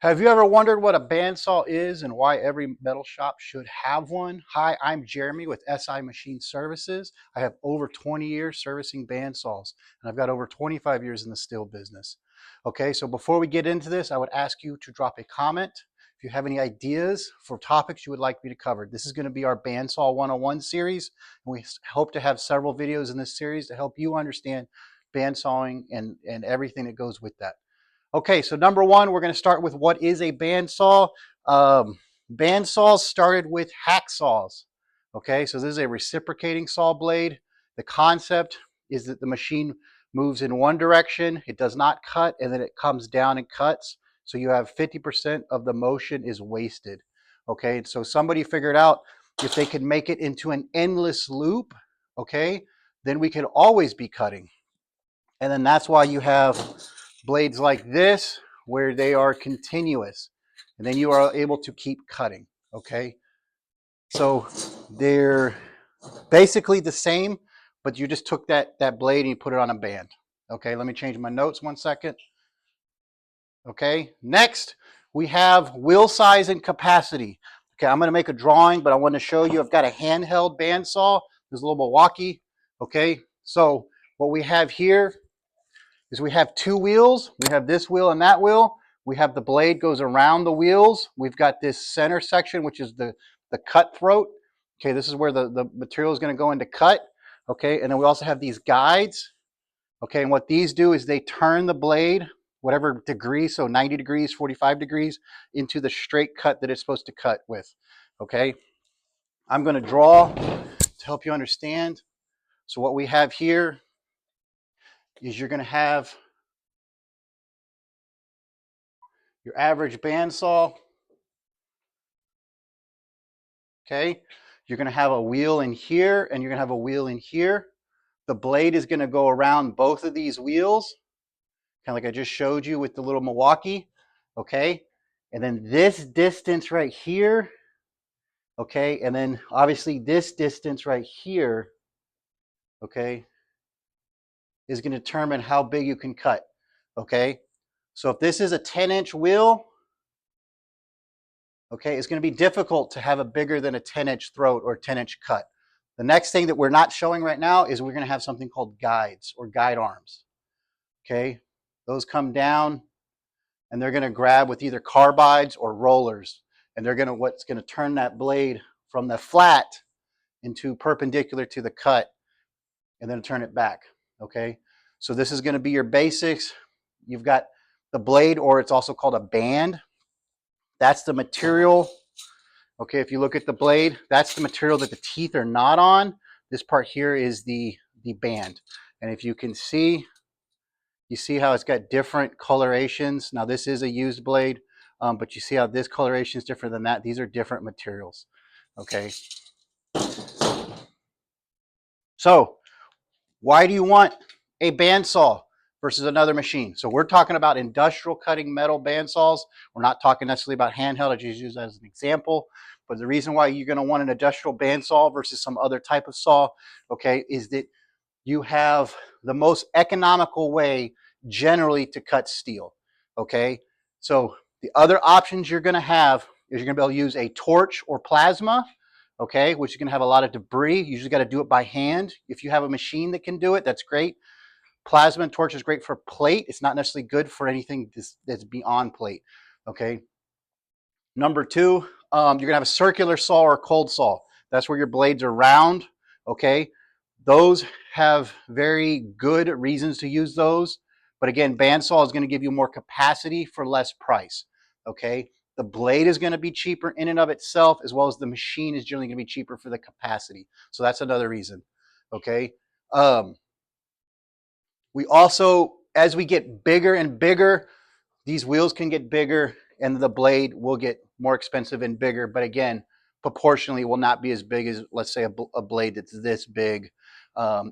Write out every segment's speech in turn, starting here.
Have you ever wondered what a bandsaw is and why every metal shop should have one? Hi, I'm Jeremy with SI Machine Services. I have over 20 years servicing bandsaws, and I've got over 25 years in the steel business. Okay, so before we get into this, I would ask you to drop a comment if you have any ideas for topics you would like me to cover. This is going to be our Bandsaw 101 series, and we hope to have several videos in this series to help you understand bandsawing and everything that goes with that. Okay, so number one, we're going to start with what is a bandsaw. Bandsaws started with hacksaws. Okay, so this is a reciprocating saw blade. The concept is that the machine moves in one direction, it does not cut, and then it comes down and cuts. So you have 50% of the motion is wasted. Okay, so somebody figured out if they could make it into an endless loop, okay, then we could always be cutting. And then that's why you have blades like this where they are continuous, and then you are able to keep cutting. Okay, so they're basically the same, but you just took that blade and you put it on a band. Okay, let me change my notes 1 second. Okay, next we have wheel size and capacity. Okay, I'm going to make a drawing, but I want to show you I've got a handheld bandsaw. There's a little Milwaukee. Okay, so what we have here is we have two wheels. We have this wheel and that wheel. We have the blade goes around the wheels. We've got this center section, which is the cut throat. Okay, this is where the material is going to go into cut. Okay, and then we also have these guides. Okay, and what these do is they turn the blade, whatever degree, so 90 degrees, 45 degrees, into the straight cut that it's supposed to cut with. Okay, I'm going to draw to help you understand. So what we have here is you're going to have your average bandsaw. Okay, you're going to have a wheel in here and you're going to have a wheel in here. The blade is going to go around both of these wheels, kind of like I just showed you with the little Milwaukee. Okay, and then this distance right here. Okay, and then obviously this distance right here, okay, is going to determine how big you can cut. Okay, so if this is a 10-inch wheel, okay, it's going to be difficult to have a bigger than a 10-inch throat or 10-inch cut. The next thing that we're not showing right now is we're going to have something called guides or guide arms. Okay, those come down and they're going to grab with either carbides or rollers, and they're going to what's going to turn that blade from the flat into perpendicular to the cut, and then turn it back. Okay, so this is going to be your basics. You've got the blade, or it's also called a band. That's the material. Okay, if you look at the blade, that's the material that the teeth are not on. This part here is the band. And if you can see, you see how it's got different colorations. Now this is a used blade, but you see how this coloration is different than that. These are different materials. Okay. So why do you want a bandsaw versus another machine? So we're talking about industrial cutting metal bandsaws. We're not talking necessarily about handheld. I just use that as an example. But the reason why you're going to want an industrial bandsaw versus some other type of saw, okay, is that you have the most economical way generally to cut steel. Okay, so the other options you're going to have is you're going to be able to use a torch or plasma. Okay, which is going to have a lot of debris. You usually got to do it by hand. If you have a machine that can do it, that's great. Plasma and torch is great for plate. It's not necessarily good for anything that's beyond plate. Okay. Number two, you're going to have a circular saw or a cold saw. That's where your blades are round. Okay. Those have very good reasons to use those. But again, bandsaw is going to give you more capacity for less price. Okay. The blade is going to be cheaper in and of itself, as well as the machine is generally going to be cheaper for the capacity. So that's another reason. Okay. We also, as we get bigger and bigger, these wheels can get bigger and the blade will get more expensive and bigger. But again, proportionally will not be as big as, let's say, a blade that's this big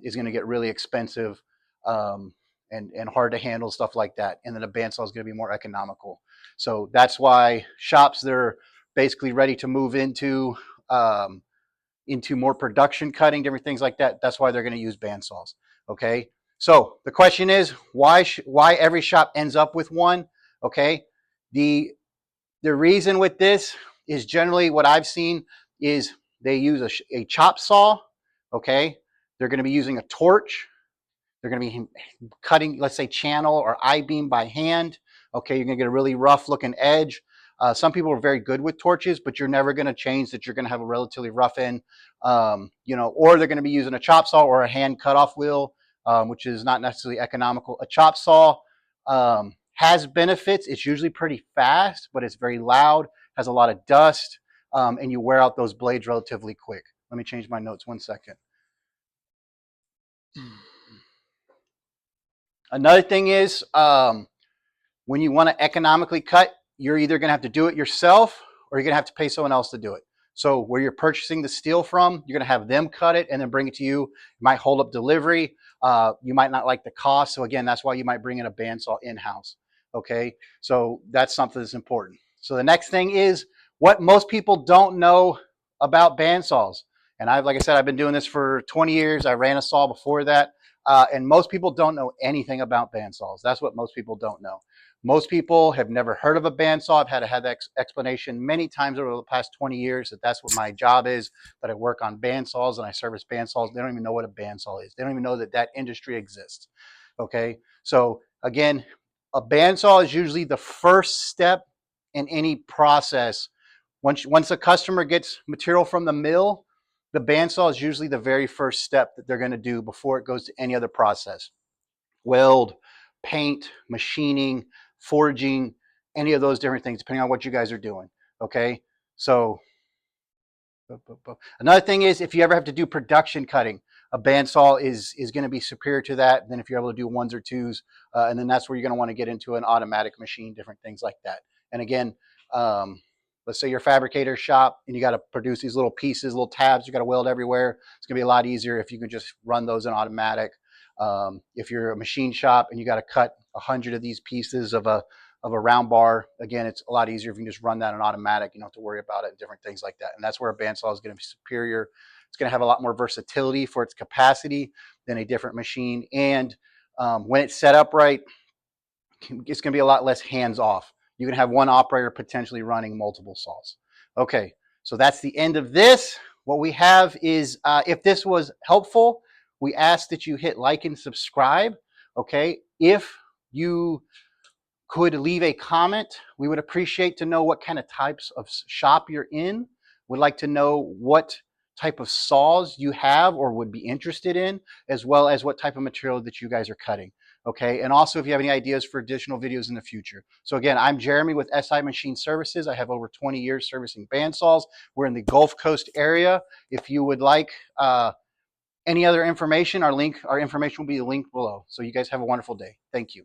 is going to get really expensive and hard to handle, stuff like that. And then a bandsaw is going to be more economical. So that's why shops that are basically ready to move into more production cutting, different things like that, that's why they're going to use bandsaws. Okay. So the question is, why every shop ends up with one? Okay. The The reason with this is generally what I've seen is they use a chop saw, okay? They're going to be using a torch. They're going to be cutting, let's say, channel or I-beam by hand. Okay, you're going to get a really rough looking edge. Some people are very good with torches, but you're never going to change that. You're going to have a relatively rough end, or they're going to be using a chop saw or a hand cutoff wheel, which is not necessarily economical. A chop saw has benefits. It's usually pretty fast, but it's very loud, has a lot of dust, and you wear out those blades relatively quick. Let me change my notes 1 second. Another thing is when you want to economically cut, you're either going to have to do it yourself or you're going to have to pay someone else to do it. So where you're purchasing the steel from, you're going to have them cut it and then bring it to you. It might hold up delivery. You might not like the cost. So again, that's why you might bring in a bandsaw in-house. Okay, so that's something that's important. So the next thing is what most people don't know about bandsaws. And like I said, I've been doing this for 20 years. I ran a saw before that. And most people don't know anything about bandsaws. That's what most people don't know. Most people have never heard of a bandsaw. I've had to have that explanation many times over the past 20 years that that's what my job is, that I work on bandsaws and I service bandsaws. They don't even know what a bandsaw is. They don't even know that that industry exists. Okay, so again, a bandsaw is usually the first step in any process. Once a customer gets material from the mill, the bandsaw is usually the very first step that they're going to do before it goes to any other process. Weld, paint, machining, forging, any of those different things, depending on what you guys are doing. Okay, so another thing is if you ever have to do production cutting, a bandsaw is going to be superior to that than if you're able to do ones or twos, and then that's where you're going to want to get into an automatic machine, different things like that. And again, let's say you're a fabricator shop and you got to produce these little pieces, little tabs, you got to weld everywhere. It's going to be a lot easier if you can just run those in automatic. If you're a machine shop and you got to cut 100 of these pieces of a round bar, again, it's a lot easier if you can just run that in automatic. You don't have to worry about it and different things like that. And that's where a bandsaw is going to be superior. It's going to have a lot more versatility for its capacity than a different machine. And when it's set up right, it's going to be a lot less hands off. You can have one operator potentially running multiple saws. Okay, so that's the end of this. What we have is, if this was helpful, we ask that you hit like and subscribe. Okay, if you could leave a comment, we would appreciate to know what kind of types of shop you're in. We'd like to know what type of saws you have or would be interested in, as well as what type of material that you guys are cutting. Okay, and also if you have any ideas for additional videos in the future. So again, I'm Jeremy with SI Machine Services. I have over 20 years servicing bandsaws. We're in the Gulf Coast area. If you would like any other information, our information will be linked below. So you guys have a wonderful day. Thank you.